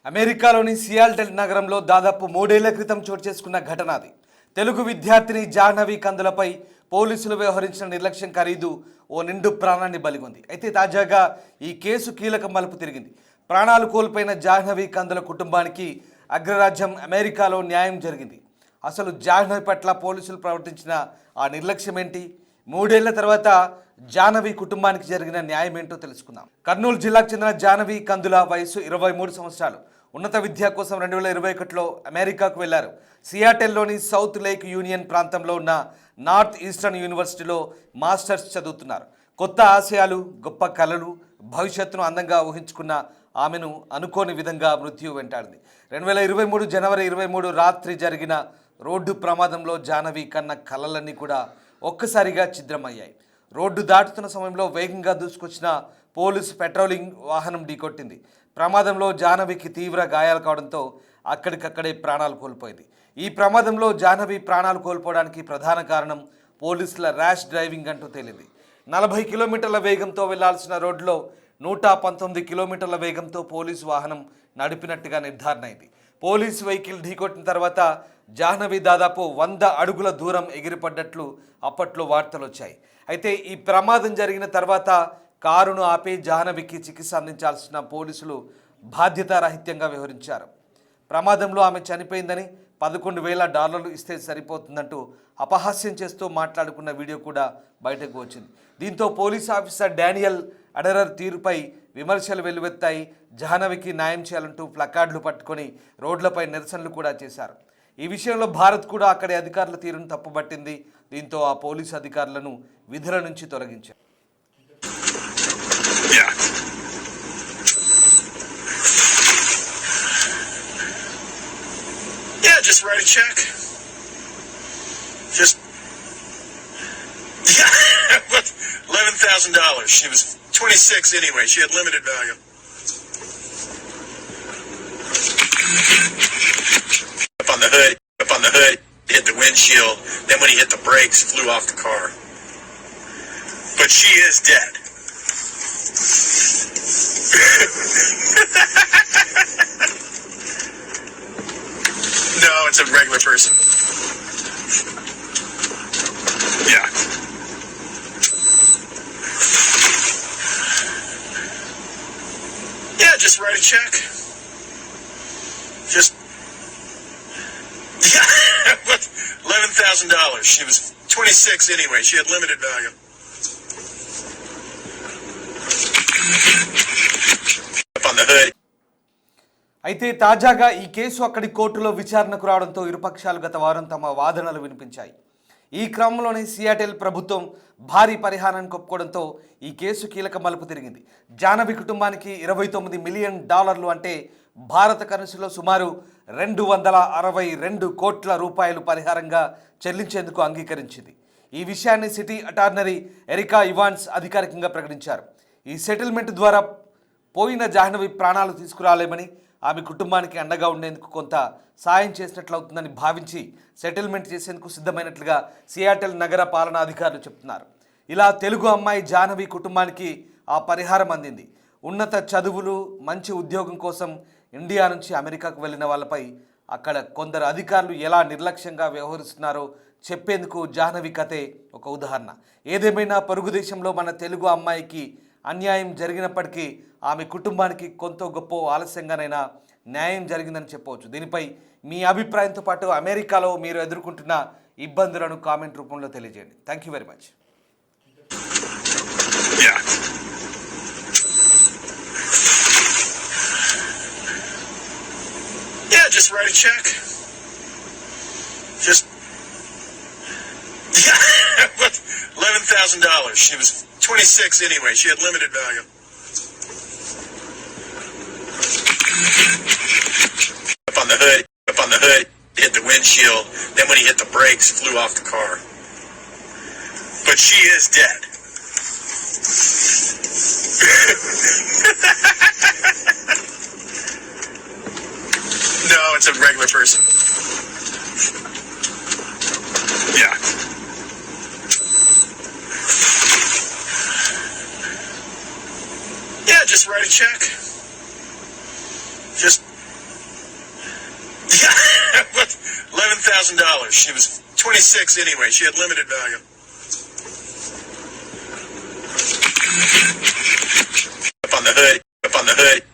అమెరికాలోని సియాటల్ నగరంలో దాదాపు 3 ఏళ్ల క్రితం చోటు చేసుకున్న ఘటన అది. తెలుగు విద్యార్థిని జాహ్నవి కందులపై పోలీసులు వ్యవహరించిన నిర్లక్ష్యం ఖరీదు ఓ నిండు ప్రాణాన్ని బలిగొంది. అయితే తాజాగా ఈ కేసు కీలక మలుపు తిరిగింది. ప్రాణాలు కోల్పోయిన జాహ్నవి కందుల కుటుంబానికి అగ్రరాజ్యం అమెరికాలో న్యాయం జరిగింది. అసలు జాహ్నవి పట్ల పోలీసులు ప్రవర్తించిన ఆ నిర్లక్ష్యం ఏంటి? 3 ఏళ్ల తర్వాత జాహ్నవి కుటుంబానికి జరిగిన న్యాయం ఏంటో తెలుసుకుందాం. కర్నూలు జిల్లాకు చెందిన జాహ్నవి కందుల వయసు 23 సంవత్సరాలు. ఉన్నత విద్య కోసం 2021లో అమెరికాకు వెళ్లారు. సియాటెల్లోని సౌత్ లేక్ యూనియన్ ప్రాంతంలో ఉన్న నార్త్ ఈస్టర్న్ యూనివర్సిటీలో మాస్టర్స్ చదువుతున్నారు. కొత్త ఆశయాలు, గొప్ప కలలు, భవిష్యత్తును అందంగా ఊహించుకున్న ఆమెను అనుకోని విధంగా మృత్యు వెంటాడింది. 2023 జనవరి 23 రాత్రి జరిగిన రోడ్డు ప్రమాదంలో జాహ్నవి కన్న కలలన్నీ కూడా ఒక్కసారిగా ఛిద్రమయ్యాయి. రోడ్డు దాటుతున్న సమయంలో వేగంగా దూసుకొచ్చిన పోలీసు పెట్రోలింగ్ వాహనం ఢీకొట్టింది. ప్రమాదంలో జాహ్నవికి తీవ్ర గాయాలు కావడంతో అక్కడికక్కడే ప్రాణాలు కోల్పోయింది. ఈ ప్రమాదంలో జాహ్నవి ప్రాణాలు కోల్పోవడానికి ప్రధాన కారణం పోలీసుల ర్యాష్ డ్రైవింగ్ అంటూ తేలింది. 40 కిలోమీటర్ల వేగంతో వెళ్లాల్సిన రోడ్లో 119 కిలోమీటర్ల వేగంతో పోలీసు వాహనం నడిపినట్టుగా నిర్ధారణ అయింది. పోలీసు వెహికల్ ఢీకొట్టిన తర్వాత జాహ్నవి దాదాపు 100 అడుగుల దూరం ఎగిరిపడ్డట్లు అప్పట్లో వార్తలు వచ్చాయి. అయితే ఈ ప్రమాదం జరిగిన తర్వాత కారును ఆపి జాహ్నవికి చికిత్స అందించాల్సిన పోలీసులు బాధ్యతారాహిత్యంగా వ్యవహరించారు. ప్రమాదంలో ఆమె చనిపోయిందని $11,000 ఇస్తే సరిపోతుందంటూ అపహాస్యం చేస్తూ మాట్లాడుకున్న వీడియో కూడా బయటకు వచ్చింది. దీంతో పోలీస్ ఆఫీసర్ డానియల్ అడరర్ తీరుపై విమర్శలు వెల్లువెత్తాయి. జాహ్నవికి న్యాయం చేయాలంటూ ప్లకార్డులు పట్టుకొని రోడ్లపై నిరసనలు కూడా చేశారు. ఈ విషయంలో భారత్ కూడా అక్కడి అధికారుల తీరును తప్పుపట్టింది. దీంతో ఆ పోలీసు అధికారులను విధుల నుంచి తొలగించారు. Just write a check. Just $11,000. She was 26 anyway. She had limited value. Up on the hood, hit the windshield. Then when he hit the brakes, flew off the car. But she is dead. No, it's a regular person. Yeah. Yeah, just write a check. Just $11,000. She was 26 anyway. She had limited value. Up on the hood. అయితే తాజాగా ఈ case అక్కడి కోర్టులో విచారణకు రావడంతో ఇరుపక్షాలు గత వారం తమ వాదనలు వినిపించాయి. ఈ క్రమంలోనే సియాటెల్ ప్రభుత్వం భారీ పరిహారాన్ని ఒప్పుకోవడంతో ఈ కేసు కీలక మలుపు తిరిగింది. జాహ్నవి కుటుంబానికి $29 మిలియన్ అంటే భారత కరెన్సీలో సుమారు 262 కోట్ల రూపాయలు పరిహారంగా చెల్లించేందుకు అంగీకరించింది. ఈ విషయాన్ని సిటీ అటార్నరీ ఎరికా ఇవాన్స్ అధికారికంగా ప్రకటించారు. ఈ సెటిల్మెంట్ ద్వారా పోయిన జాహ్నవి ప్రాణాలు తీసుకురాలేమని, ఆమె కుటుంబానికి అండగా ఉండేందుకు కొంత సాయం చేసినట్లవుతుందని భావించి సెటిల్మెంట్ చేసేందుకు సిద్ధమైనట్లుగా సియాటెల్ నగర పాలనా అధికారులు చెప్తున్నారు. ఇలా తెలుగు అమ్మాయి జాహ్నవి కుటుంబానికి ఆ పరిహారం అందింది. ఉన్నత చదువులు, మంచి ఉద్యోగం కోసం ఇండియా నుంచి అమెరికాకు వెళ్ళిన వాళ్ళపై అక్కడ కొందరు అధికారులు ఎలా నిర్లక్ష్యంగా వ్యవహరిస్తున్నారో చెప్పేందుకు జాహ్నవి కథే ఒక ఉదాహరణ. ఏదేమైనా పొరుగు దేశంలో మన తెలుగు అమ్మాయికి అన్యాయం జరిగినప్పటికీ ఆమె కుటుంబానికి కొంత గొప్ప ఆలస్యంగానైనా న్యాయం జరిగిందని చెప్పవచ్చు. దీనిపై మీ అభిప్రాయంతో పాటు అమెరికాలో మీరు ఎదుర్కొంటున్న ఇబ్బందులను కామెంట్ రూపంలో తెలియజేయండి. Thank you very much. Just write a check. Just $11,000. She was 26 anyway. She had limited value. Up on the hood, hit the windshield. Then when he hit the brakes, flew off the car. But she is dead. No, it's a regular person. Yeah. Yeah, just write a check. Just $1,000. She was 26 anyway. She had limited value. Up on the hood.